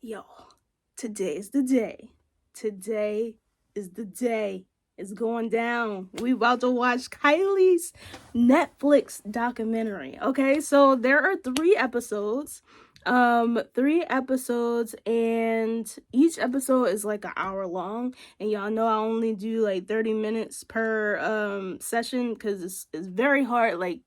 Yo, today is the day. Today is the day. It's going down. We about to watch Kylie's Netflix documentary. Okay, so there are 3 episodes. 3 episodes, and each episode is like an hour long. And y'all know I only do like 30 minutes per session because it's very hard. Like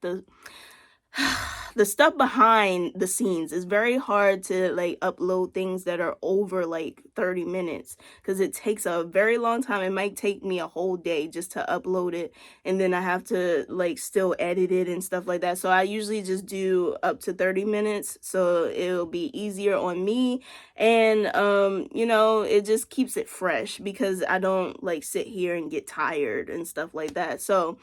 the stuff behind the scenes is very hard to like upload things that are over like 30 minutes because it takes a very long time. It might take me a whole day just to upload it, and then I have to like still edit it and stuff like that. So I usually just do up to 30 minutes so it'll be easier on me, and it just keeps it fresh because I don't like sit here and get tired and stuff like that. So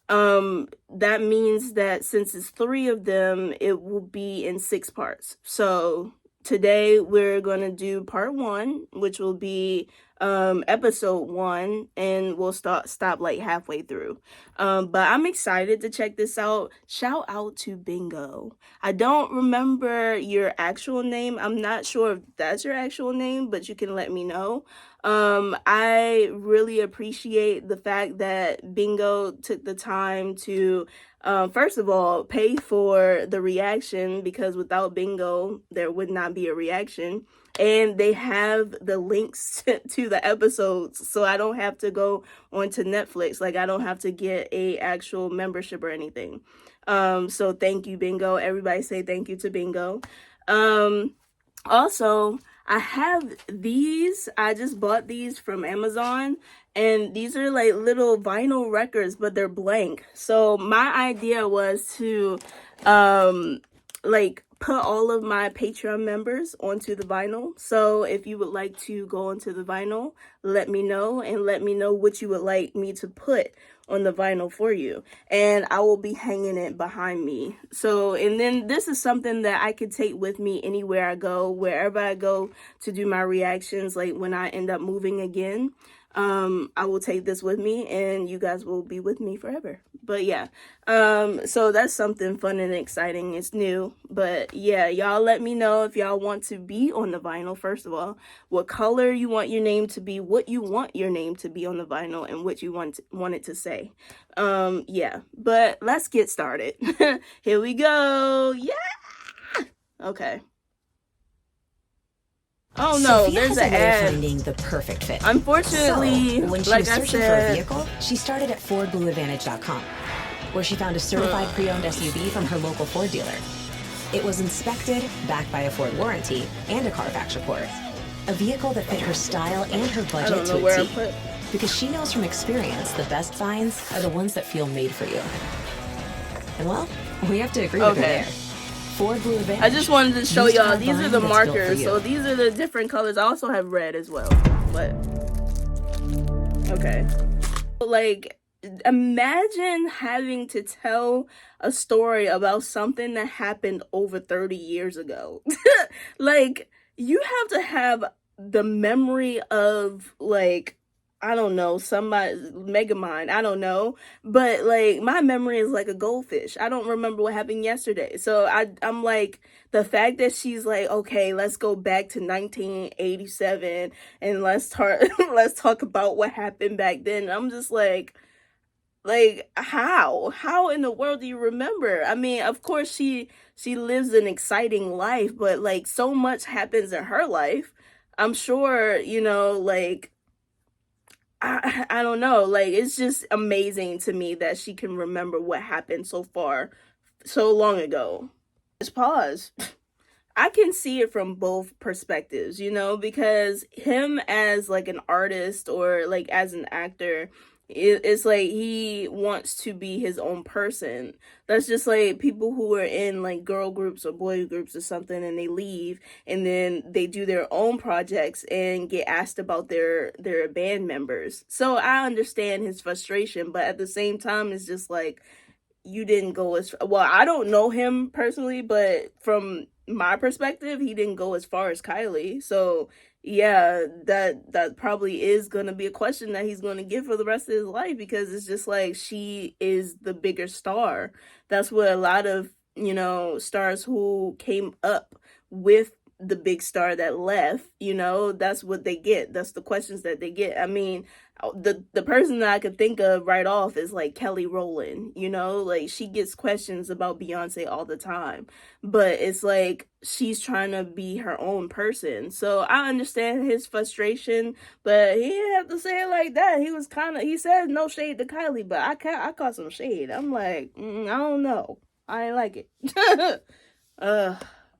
that means that since it's 3 of them, it will be in 6 parts. So today we're gonna do part 1, which will be episode 1, and we'll stop like halfway through. But I'm excited to check this out. Shout out to Bingo. I don't remember your actual name. I'm not sure if that's your actual name, but you can let me know. I really appreciate the fact that Bingo took the time to, first of all, pay for the reaction, because without Bingo, there would not be a reaction. And they have the links to the episodes, so I don't have to go onto Netflix. Like, I don't have to get a actual membership or anything. So thank you, Bingo. Everybody say thank you to Bingo. Also, I have these. I just bought these from Amazon, and these are like little vinyl records, but they're blank. So my idea was to like put all of my Patreon members onto the vinyl. So if you would like to go onto the vinyl, let me know, and let me know what you would like me to put on the vinyl for you, and I will be hanging it behind me. So, and then this is something that I could take with me anywhere I go, wherever I go to do my reactions. Like when I end up moving again, I will take this with me, and you guys will be with me forever. But yeah, so that's something fun and exciting. It's new, but yeah, y'all let me know if y'all want to be on the vinyl. First of all, what color you want your name to be, what you want your name to be on the vinyl, and what you want it to say. Yeah, but let's get started. Here we go. Yeah. Okay. Oh no, Sophia there's has a an way of ad. finding the perfect fit. Unfortunately, so, when she like was I searching for a said, vehicle, she started at FordBlueAdvantage.com, where she found a certified pre-owned SUV from her local Ford dealer. It was inspected, backed by a Ford warranty, and a Carfax report. A vehicle that fit her style and her I don't budget know to where a I T. put. Because she knows from experience the best finds are the ones that feel made for you. And well, we have to agree with her there. Ford Blue Advantage. I just wanted to show Used y'all, car these are buying the that's built for markers. you. So these are the different colors. I also have red as well, but okay. Like, imagine having to tell a story about something that happened over 30 years ago. Like, you have to have the memory of, like, I don't know, somebody, Megamind, I don't know. But like, my memory is like a goldfish. I don't remember what happened yesterday. So I'm like, the fact that she's like, okay, let's go back to 1987 and let's talk about what happened back then. I'm just like how in the world do you remember? I mean, of course she lives an exciting life, but like so much happens in her life. I'm sure, like I don't know, like it's just amazing to me that she can remember what happened so far so long ago. Just pause. I can see it from both perspectives, because him as like an artist or like as an actor, it's like he wants to be his own person. That's just like people who are in like girl groups or boy groups or something, and they leave and then they do their own projects and get asked about their band members. So I understand his frustration, but at the same time it's just like, you didn't go as well. I don't know him personally, but from my perspective, he didn't go as far as Kylie. So yeah, that probably is gonna be a question that he's gonna get for the rest of his life, because it's just like she is the bigger star. That's what a lot of stars who came up with the big star that left, you know, that's what they get. That's the questions that they get. I mean, the person that I could think of right off is like Kelly Rowland, you know, like she gets questions about Beyonce all the time, but it's like she's trying to be her own person. So I understand his frustration, but he didn't have to say it like that. He was kind of, he said no shade to Kylie, but I caught some shade. I'm like, I don't know, I ain't like it.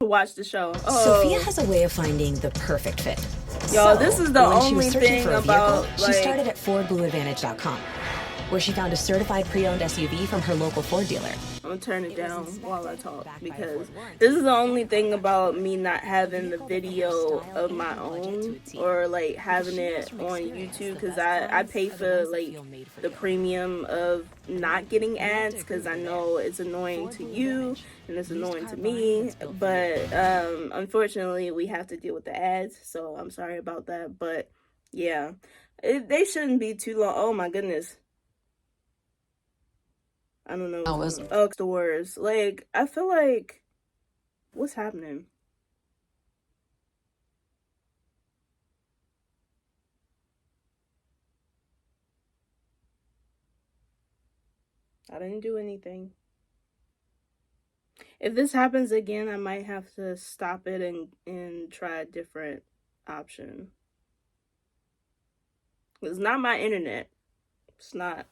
To watch the show. Sophia Oh, has a way of finding the perfect fit. y'all, So, this is the when she was only searching thing for a vehicle, about she like, started at FordBlueAdvantage.com, where she found a certified pre-owned SUV from her local Ford dealer. I'm gonna turn it down while I talk backed by a because Ford warranty, this is the only thing about me not having the vehicle that met her video style of and my budget to own a T. or like Because having she knows it from on experience, YouTube the because best I clients pay are the for ones that like feel made for the you. premium of not getting You have to ads agree because with I her there. know it's annoying Ford to Blue you Advantage. and it's Used annoying car to buying me, that's built for you. but unfortunately we have to deal with the ads, so I'm sorry about that. But yeah, they shouldn't be too long. Oh my goodness, I don't know what's going on. Oh, stores, like I feel like what's happening. I didn't do anything. If this happens again, I might have to stop it and try a different option. It's not my internet. It's not.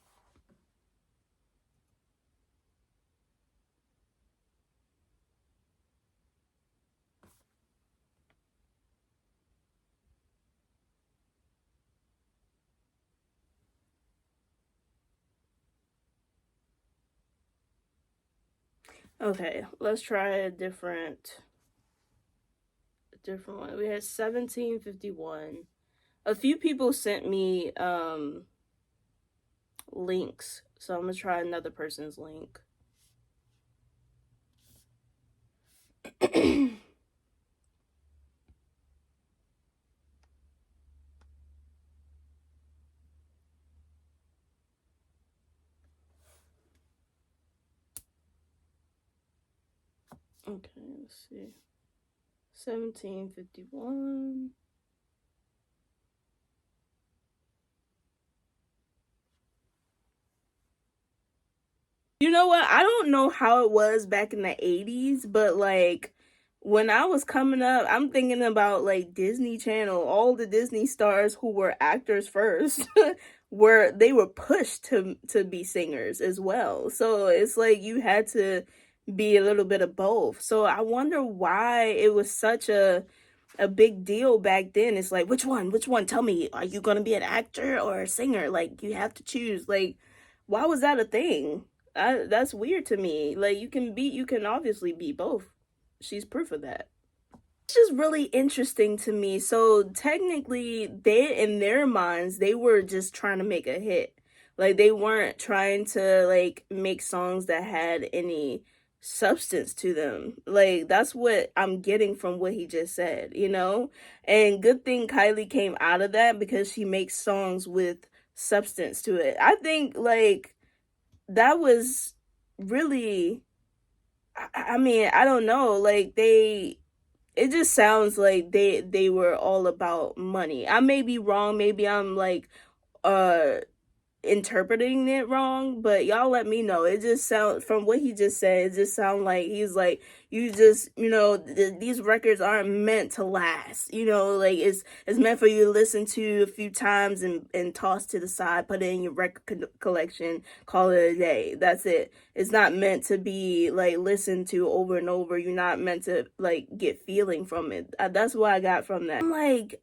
Okay, let's try a different one. We had 1751. A few people sent me links, so I'm gonna try another person's link. Okay, let's see. 1751. You know what? I don't know how it was back in the 80s, but like when I was coming up, I'm thinking about like Disney Channel, all the Disney stars who were actors first were pushed to be singers as well. So it's like you had to be a little bit of both. So I wonder why it was such a big deal back then. It's like, which one? Which one? Tell me, are you gonna be an actor or a singer? Like, you have to choose. Like, why was that a thing? That's weird to me. Like, you can obviously be both. She's proof of that. It's just really interesting to me. So technically, they in their minds, they were just trying to make a hit. Like they weren't trying to like make songs that had any substance to them. Like that's what I'm getting from what he just said, you know? And good thing Kylie came out of that because she makes songs with substance to it. I think like that was really I mean, I don't know, like they it just sounds like they were all about money. I may be wrong, maybe I'm like uh interpreting it wrong, but y'all let me know. It just sound from what he just said, it just sound like he's like you just, you know, these records aren't meant to last. You know, like it's meant for you to listen to a few times and toss to the side, put it in your record collection, call it a day. That's it. It's not meant to be like listened to over and over. You're not meant to like get feeling from it. That's what I got from that. I'm like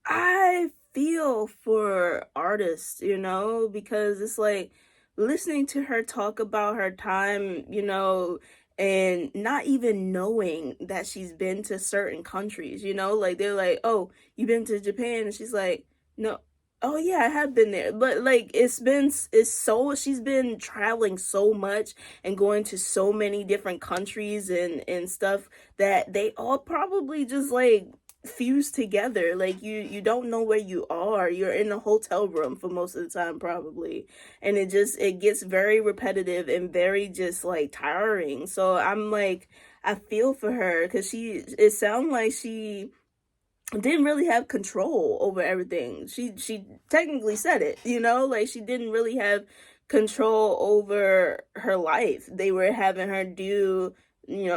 I feel for artists, you know, because it's like listening to her talk about her time, you know, and not even knowing that she's been to certain countries, you know, like they're like, "Oh, you been to Japan?" And she's like, "No." Oh yeah, I have been there. But like it's so she's been traveling so much and going to so many different countries and stuff that they all probably just like fused together. Like you don't know where you are. You're in a hotel room for most of the time probably, and it gets very repetitive and very just like tiring. So I'm like I feel for her because it sounds like she didn't really have control over everything. She technically said it, like she didn't really have control over her life. They were having her do,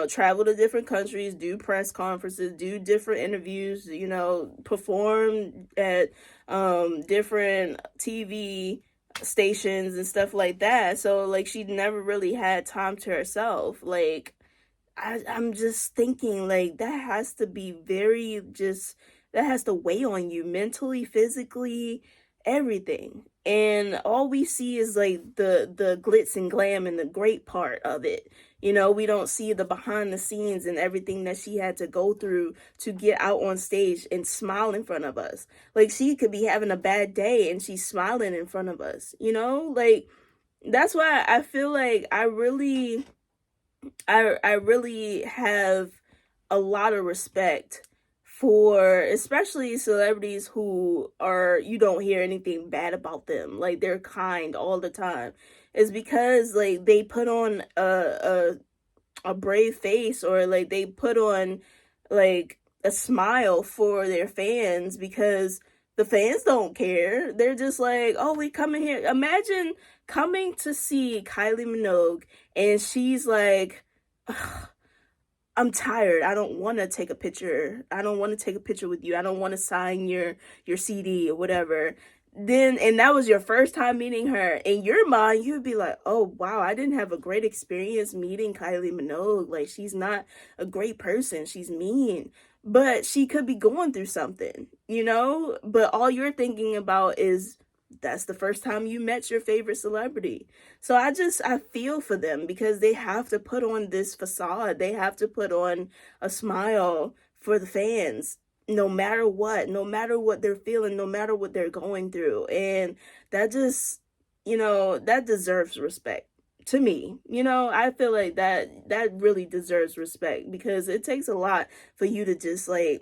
travel to different countries, do press conferences, do different interviews, perform at different TV stations and stuff like that. So like she never really had time to herself. Like I'm just thinking like that has to be very just that has to weigh on you mentally, physically, everything. And all we see is like the glitz and glam and the great part of it. We don't see the behind the scenes and everything that she had to go through to get out on stage and smile in front of us. Like she could be having a bad day and she's smiling in front of us, Like that's why I feel like I really have a lot of respect for especially celebrities who are you don't hear anything bad about them. Like they're kind all the time. It's because like they put on a brave face or like they put on like a smile for their fans because the fans don't care. They're just like, oh, we coming here. Imagine coming to see Kylie Minogue and she's like, I'm tired. I don't want to take a picture. I don't want to take a picture with you. I don't want to sign your CD or whatever. Then and that was your first time meeting her. In your mind, you'd be like, "Oh, wow, I didn't have a great experience meeting Kylie Minogue. Like she's not a great person. She's mean." But she could be going through something. But all you're thinking about is that's the first time you met your favorite celebrity. So I feel for them because they have to put on this facade. They have to put on a smile for the fans no matter what they're feeling, no matter what they're going through. And that just, that deserves respect to me. I feel like that really deserves respect because it takes a lot for you to just like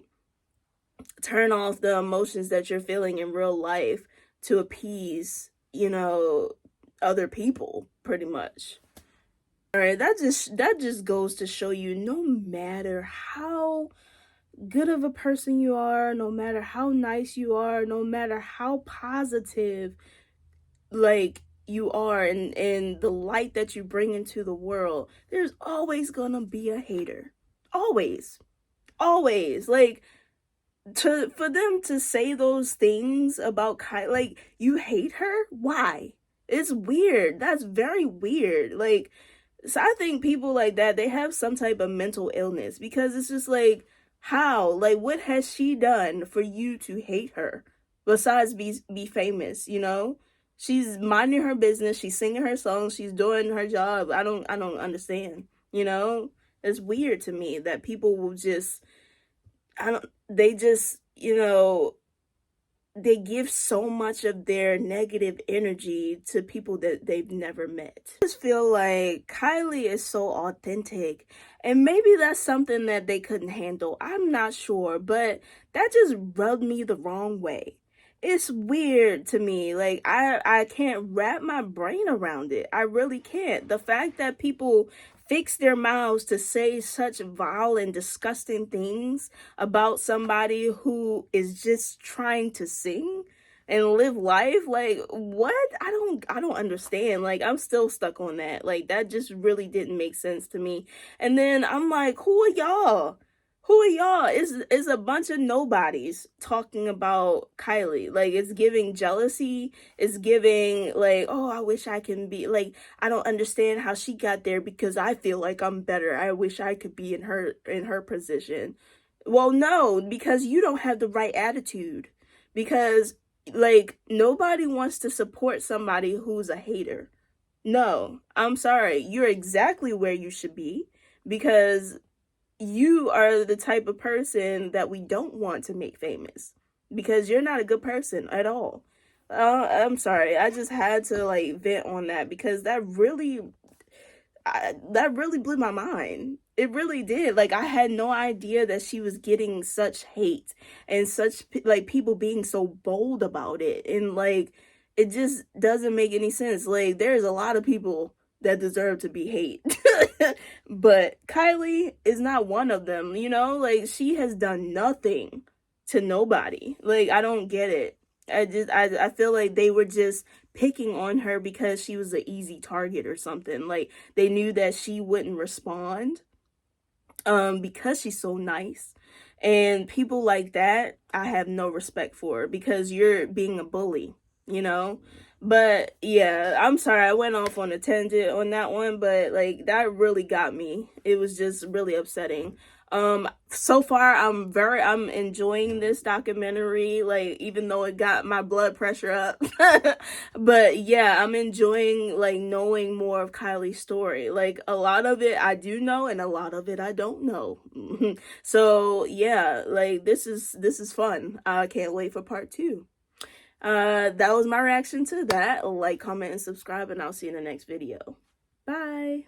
turn off the emotions that you're feeling in real life to appease, other people pretty much. All right, that just goes to show you no matter how good of a person you are, no matter how nice you are, no matter how positive like you are and the light that you bring into the world, there's always gonna be a hater. Always. Always. Like for them to say those things about Kylie, like you hate her? Why? It's weird. That's very weird. Like, so I think people like that they have some type of mental illness because it's just like, how? Like, what has she done for you to hate her besides be famous? She's minding her business. She's singing her songs. She's doing her job. I don't understand. It's weird to me that people will just I don't they just, they give so much of their negative energy to people that they've never met. I just feel like Kylie is so authentic, and maybe that's something that they couldn't handle. I'm not sure, but that just rubbed me the wrong way. It's weird to me. Like I can't wrap my brain around it. I really can't. The fact that people fix their mouths to say such vile and disgusting things about somebody who is just trying to sing and live life, like what? I don't understand. Like I'm still stuck on that. Like that just really didn't make sense to me. And then I'm like, who are y'all? Who are y'all? It's a bunch of nobodies talking about Kylie. Like it's giving jealousy. It's giving like, oh, I wish I can be like I don't understand how she got there because I feel like I'm better. I wish I could be in her position. Well, no, because you don't have the right attitude. Because like nobody wants to support somebody who's a hater. No, I'm sorry. You're exactly where you should be because you are the type of person that we don't want to make famous because you're not a good person at all. I'm sorry. I just had to like vent on that because that really blew my mind. It really did. Like I had no idea that she was getting such hate and such like people being so bold about it and like it just doesn't make any sense. Like there's a lot of people that deserve to be hate. But Kylie is not one of them, you know? Like, she has done nothing to nobody. Like, I don't get it. I feel like they were just picking on her because she was an easy target or something. Like, they knew that she wouldn't respond because she's so nice. And people like that, I have no respect for, because you're being a bully, you know? But yeah, I'm sorry I went off on a tangent on that one, but like that really got me. It was just really upsetting. So far I'm enjoying this documentary, like even though it got my blood pressure up. But yeah, I'm enjoying like knowing more of Kylie's story. Like a lot of it I do know and a lot of it I don't know. So yeah, like this is fun. I can't wait for part 2. That was my reaction to that. Like, comment, and subscribe, and I'll see you in the next video. Bye.